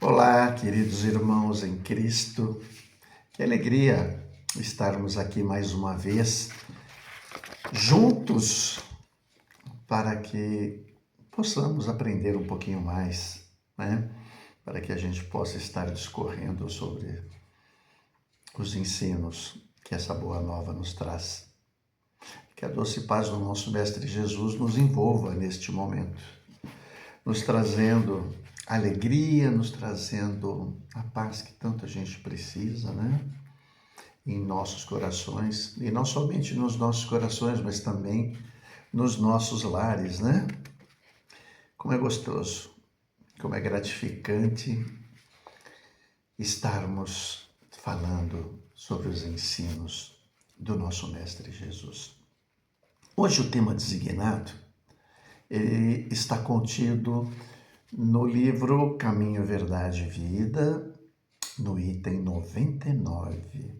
Olá, queridos irmãos em Cristo. Que alegria estarmos aqui mais uma vez juntos para que possamos aprender um pouquinho mais, né? Para que a gente possa estar discorrendo sobre os ensinos que essa boa nova nos traz. Que a doce paz do nosso Mestre Jesus nos envolva neste momento, nos trazendo alegria, nos trazendo a paz que tanta gente precisa, né? Em nossos corações, e não somente nos nossos corações, mas também nos nossos lares, né? Como é gostoso, como é gratificante estarmos falando sobre os ensinos do nosso Mestre Jesus. Hoje o tema designado, ele está contido no livro Caminho, Verdade e Vida, no item 99.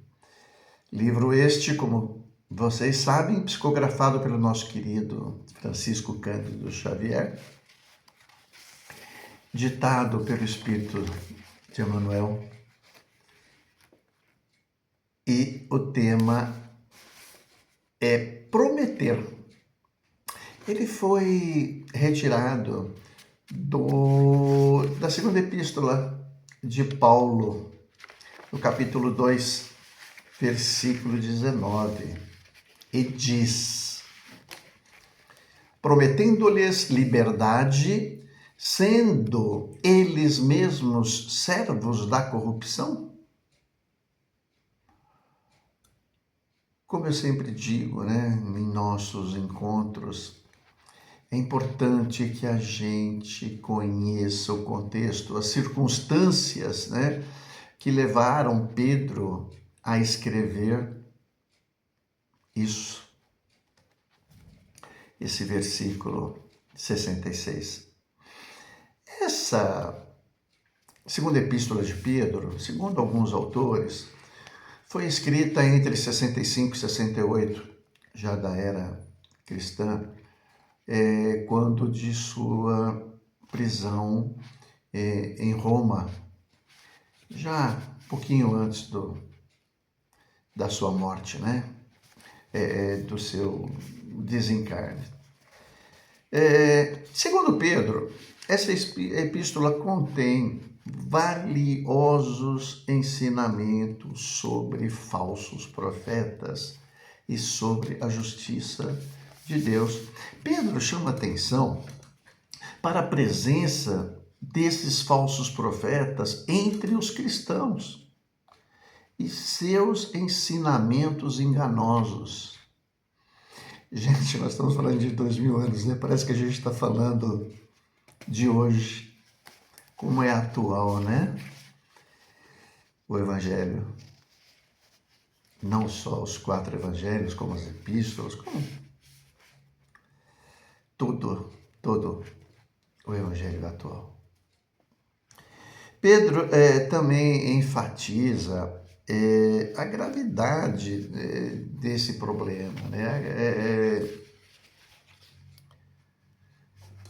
Livro este, como vocês sabem, psicografado pelo nosso querido Francisco Cândido Xavier, ditado pelo Espírito de Emmanuel, e o tema é prometer. Ele foi retirado da segunda epístola de Paulo, no capítulo 2, versículo 19, e diz: prometendo-lhes liberdade, sendo eles mesmos servos da corrupção? Como eu sempre digo, né, em nossos encontros, é importante que a gente conheça o contexto, as circunstâncias, né, que levaram Pedro a escrever isso, esse versículo 66. Essa segunda epístola de Pedro, segundo alguns autores, foi escrita entre 65 e 68, já da era cristã, quando de sua prisão em Roma, já um pouquinho antes da sua morte, né? Do seu desencarne. Segundo Pedro, essa epístola contém valiosos ensinamentos sobre falsos profetas e sobre a justiça de Deus. Pedro chama atenção para a presença desses falsos profetas entre os cristãos e seus ensinamentos enganosos. Gente, nós estamos falando de 2000 anos, né? Parece que a gente está falando de hoje. Como é atual, né? O Evangelho. Não só os 4 evangelhos, como as epístolas, como todo o Evangelho atual. Pedro também enfatiza a gravidade desse problema, né?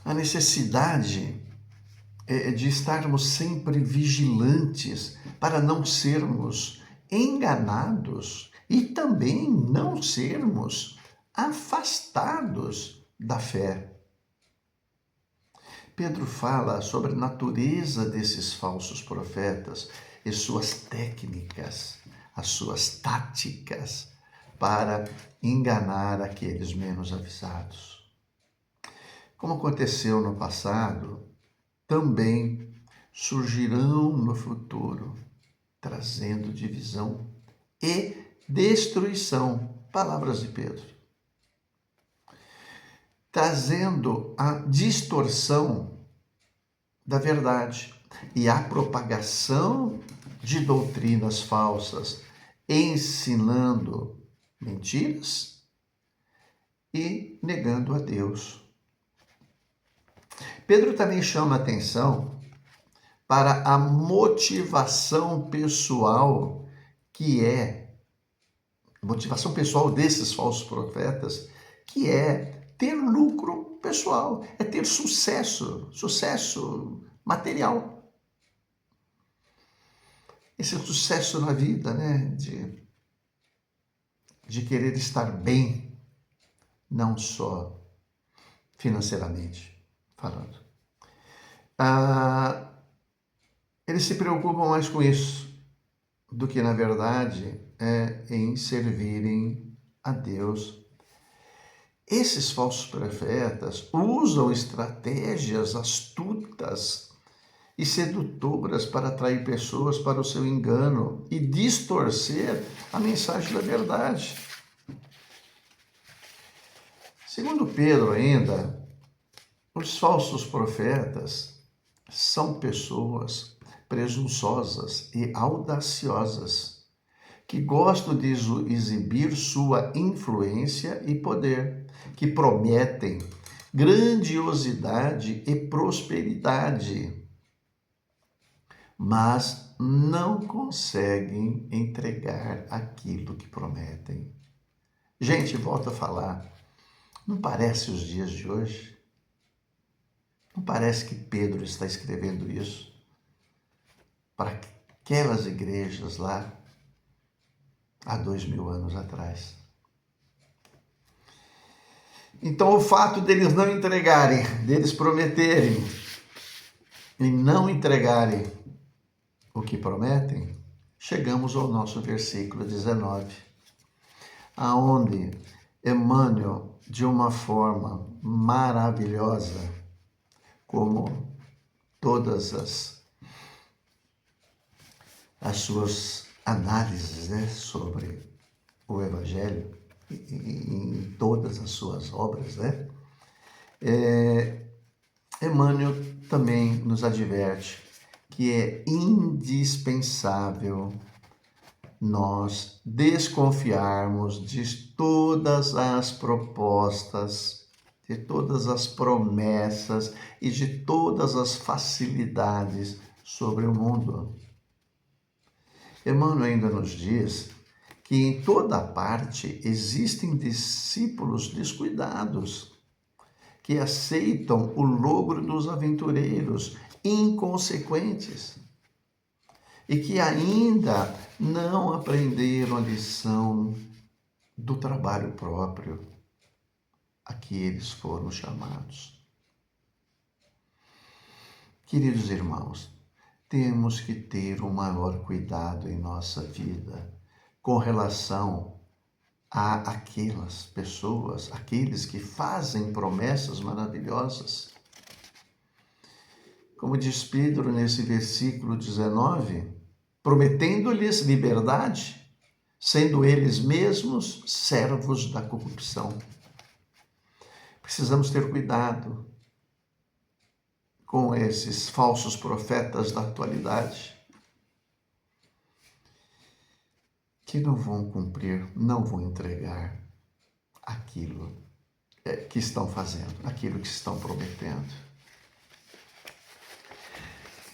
A necessidade de estarmos sempre vigilantes para não sermos enganados e também não sermos afastados da fé. Pedro fala sobre a natureza desses falsos profetas e suas técnicas, as suas táticas para enganar aqueles menos avisados. Como aconteceu no passado, também surgirão no futuro, trazendo divisão e destruição. Palavras de Pedro. Trazendo a distorção da verdade e a propagação de doutrinas falsas, ensinando mentiras e negando a Deus. Pedro também chama atenção para a motivação pessoal motivação pessoal desses falsos profetas, que é ter lucro pessoal, é ter sucesso material. esse sucesso na vida, né? De querer estar bem, não só financeiramente falando. Eles se preocupam mais com isso do que, na verdade, em servirem a Deus. Esses falsos profetas usam estratégias astutas e sedutoras para atrair pessoas para o seu engano e distorcer a mensagem da verdade. Segundo Pedro ainda, os falsos profetas são pessoas presunçosas e audaciosas que gostam de exibir sua influência e poder, que prometem grandiosidade e prosperidade, mas não conseguem entregar aquilo que prometem. Gente, volto a falar, não parece os dias de hoje? Não parece que Pedro está escrevendo isso para aquelas igrejas lá há 2000 anos atrás? Então, o fato deles não entregarem, deles prometerem e não entregarem o que prometem, chegamos ao nosso versículo 19, aonde Emmanuel, de uma forma maravilhosa, como todas as suas análises, né, sobre o Evangelho, em todas as suas obras, né, Emmanuel também nos adverte que é indispensável nós desconfiarmos de todas as propostas, de todas as promessas e de todas as facilidades sobre o mundo. Emmanuel ainda nos diz que em toda parte existem discípulos descuidados, que aceitam o logro dos aventureiros inconsequentes e que ainda não aprenderam a lição do trabalho próprio a que eles foram chamados. Queridos irmãos, temos que ter um maior cuidado em nossa vida com relação a aquelas pessoas, aqueles que fazem promessas maravilhosas. Como diz Pedro nesse versículo 19, prometendo-lhes liberdade, sendo eles mesmos servos da corrupção. Precisamos ter cuidado com esses falsos profetas da atualidade, que não vão cumprir, não vão entregar aquilo que estão fazendo, aquilo que estão prometendo.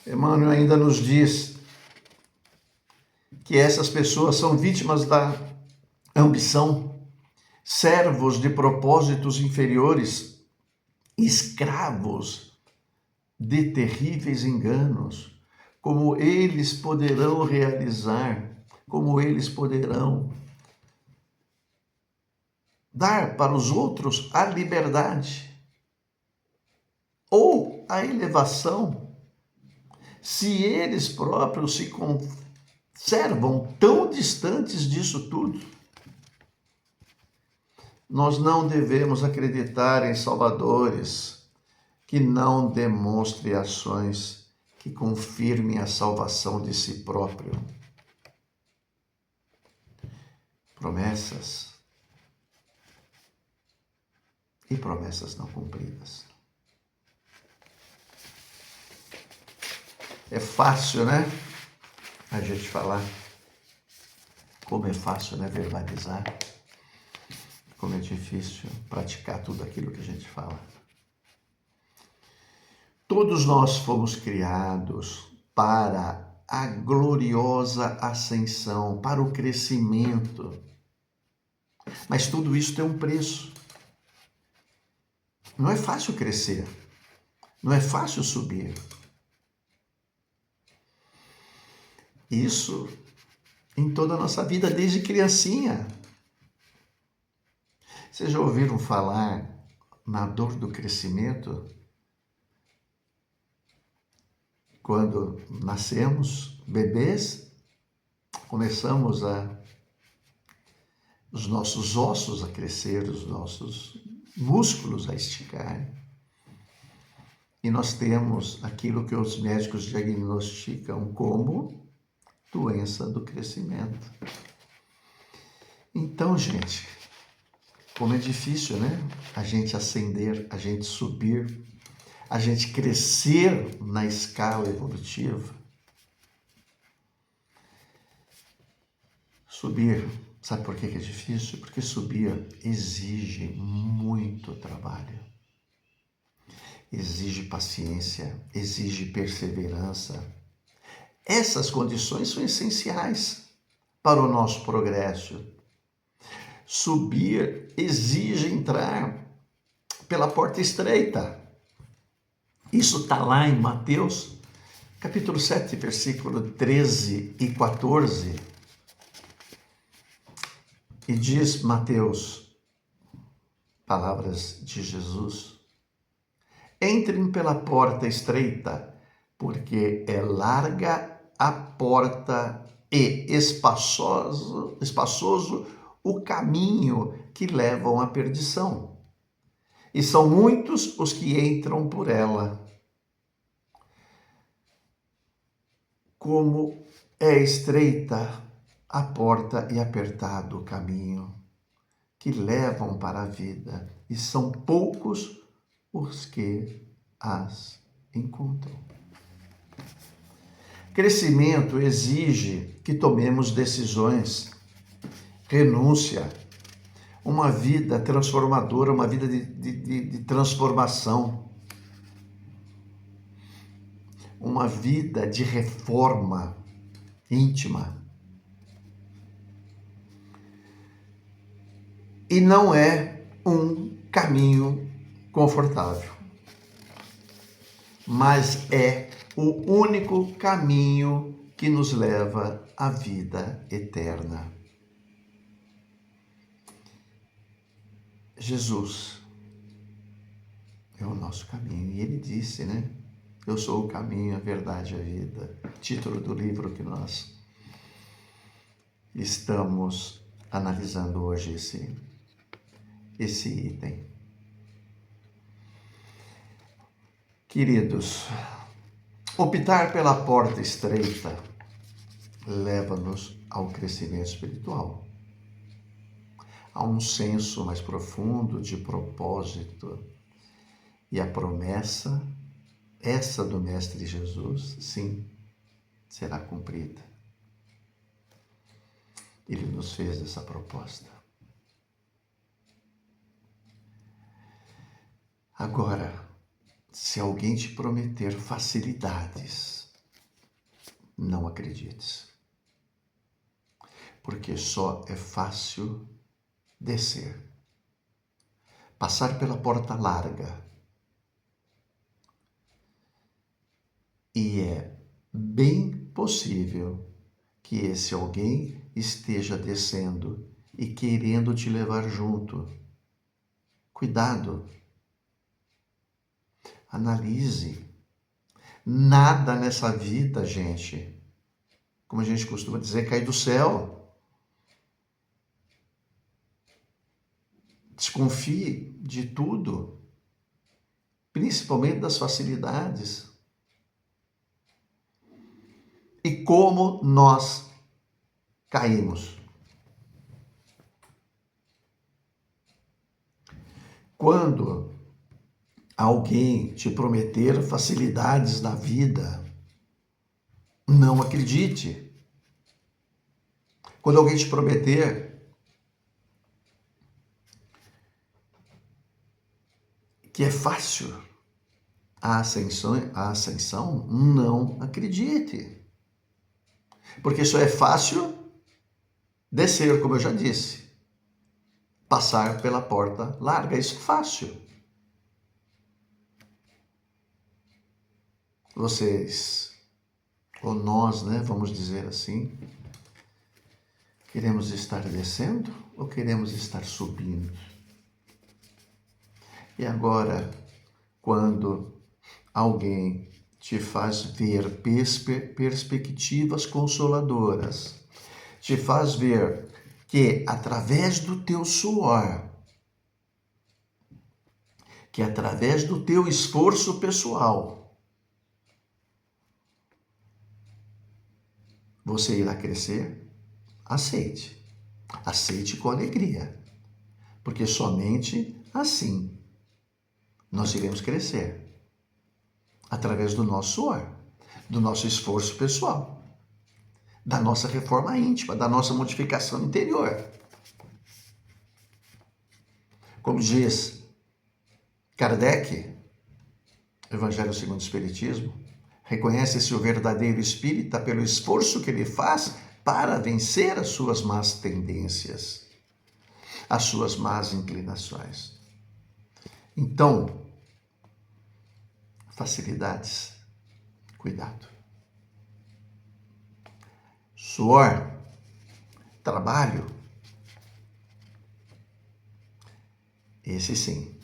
Emmanuel ainda nos diz que essas pessoas são vítimas da ambição, servos de propósitos inferiores, escravos de terríveis enganos. Como eles poderão realizar, como eles poderão dar para os outros a liberdade ou a elevação, se eles próprios se conservam tão distantes disso tudo? Nós não devemos acreditar em salvadores que não demonstrem ações que confirmem a salvação de si próprio. Promessas e promessas não cumpridas. É fácil, né? A gente falar. Como é fácil, né? Verbalizar. Como é difícil praticar tudo aquilo que a gente fala. Todos nós fomos criados para a gloriosa ascensão, para o crescimento. Mas tudo isso tem um preço. Não é fácil crescer. Não é fácil subir. Isso em toda a nossa vida, desde criancinha. Vocês já ouviram falar na dor do crescimento? Quando nascemos, bebês, começamos os nossos ossos a crescer, os nossos músculos a esticar. E nós temos aquilo que os médicos diagnosticam como doença do crescimento. Então, gente, como é difícil, né? A gente ascender, a gente subir, a gente crescer na escala evolutiva. Subir, sabe por que é difícil? Porque subir exige muito trabalho, exige paciência, exige perseverança. Essas condições são essenciais para o nosso progresso. Subir exige entrar pela porta estreita. Isso está lá em Mateus, capítulo 7, versículo 13 e 14. E diz Mateus, palavras de Jesus: entrem pela porta estreita, porque é larga a porta e espaçoso o caminho que levam à perdição. E são muitos os que entram por ela. Como é estreita a porta e apertado o caminho que levam para a vida, e são poucos os que as encontram. Crescimento exige que tomemos decisões, renúncia, uma vida transformadora, uma vida de transformação, uma vida de reforma íntima. E não é um caminho confortável, mas é o único caminho que nos leva à vida eterna. Jesus é o nosso caminho. E ele disse, né? Eu sou o caminho, a verdade e a vida. Título do livro que nós estamos analisando hoje, esse item. Queridos, optar pela porta estreita leva-nos ao crescimento espiritual, a um senso mais profundo de propósito. E a promessa, essa do Mestre Jesus, sim, será cumprida. Ele nos fez essa proposta. Agora, se alguém te prometer facilidades, não acredites. Porque só é fácil descer. Passar pela porta larga. E é bem possível que esse alguém esteja descendo e querendo te levar junto. Cuidado. Analise. Nada nessa vida, gente, como a gente costuma dizer, cai do céu. Desconfie de tudo, principalmente das facilidades. E como nós caímos. Quando alguém te prometer facilidades na vida, não acredite. Quando alguém te prometer que é fácil a ascensão, não acredite. Porque só é fácil descer, como eu já disse. Passar pela porta larga, isso é fácil. Vocês ou nós, né, vamos dizer assim, queremos estar descendo ou queremos estar subindo? E agora, quando alguém te faz ver perspectivas consoladoras, te faz ver que através do teu suor, que através do teu esforço pessoal, você irá crescer, aceite. Aceite com alegria, porque somente assim nós iremos crescer, através do nosso suor, do nosso esforço pessoal, da nossa reforma íntima, da nossa modificação interior. Como diz Kardec, Evangelho segundo o Espiritismo, reconhece-se o verdadeiro espírita pelo esforço que ele faz para vencer as suas más tendências, as suas más inclinações. Então, facilidades, cuidado. Suor, trabalho, esse sim.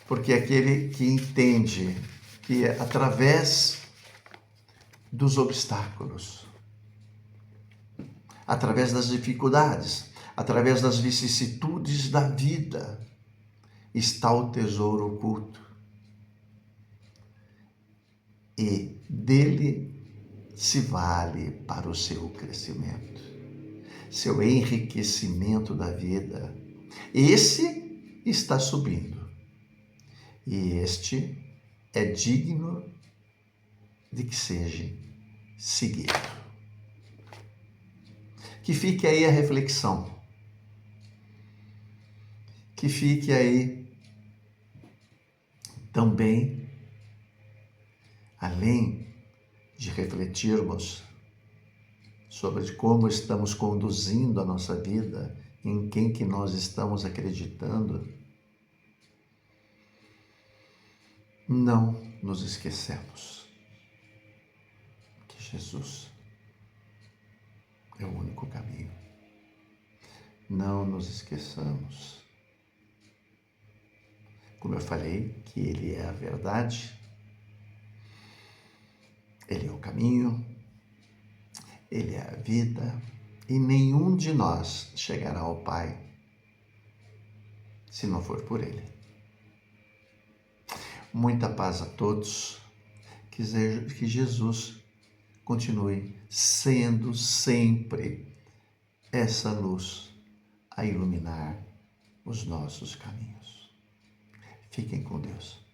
Porque aquele que entende que é através dos obstáculos, através das dificuldades, através das vicissitudes da vida, está o tesouro oculto. E dele se vale para o seu crescimento, seu enriquecimento da vida. Esse está subindo. E este é digno de que seja seguido. Que fique aí a reflexão. Que fique aí também, além de refletirmos sobre como estamos conduzindo a nossa vida, em quem que nós estamos acreditando, não nos esquecemos que Jesus é o único caminho. Não nos esqueçamos, como eu falei, que Ele é a verdade, Ele é o caminho, Ele é a vida, e nenhum de nós chegará ao Pai se não for por Ele. Muita paz a todos, que Jesus continue sendo sempre essa luz a iluminar os nossos caminhos. Fiquem com Deus.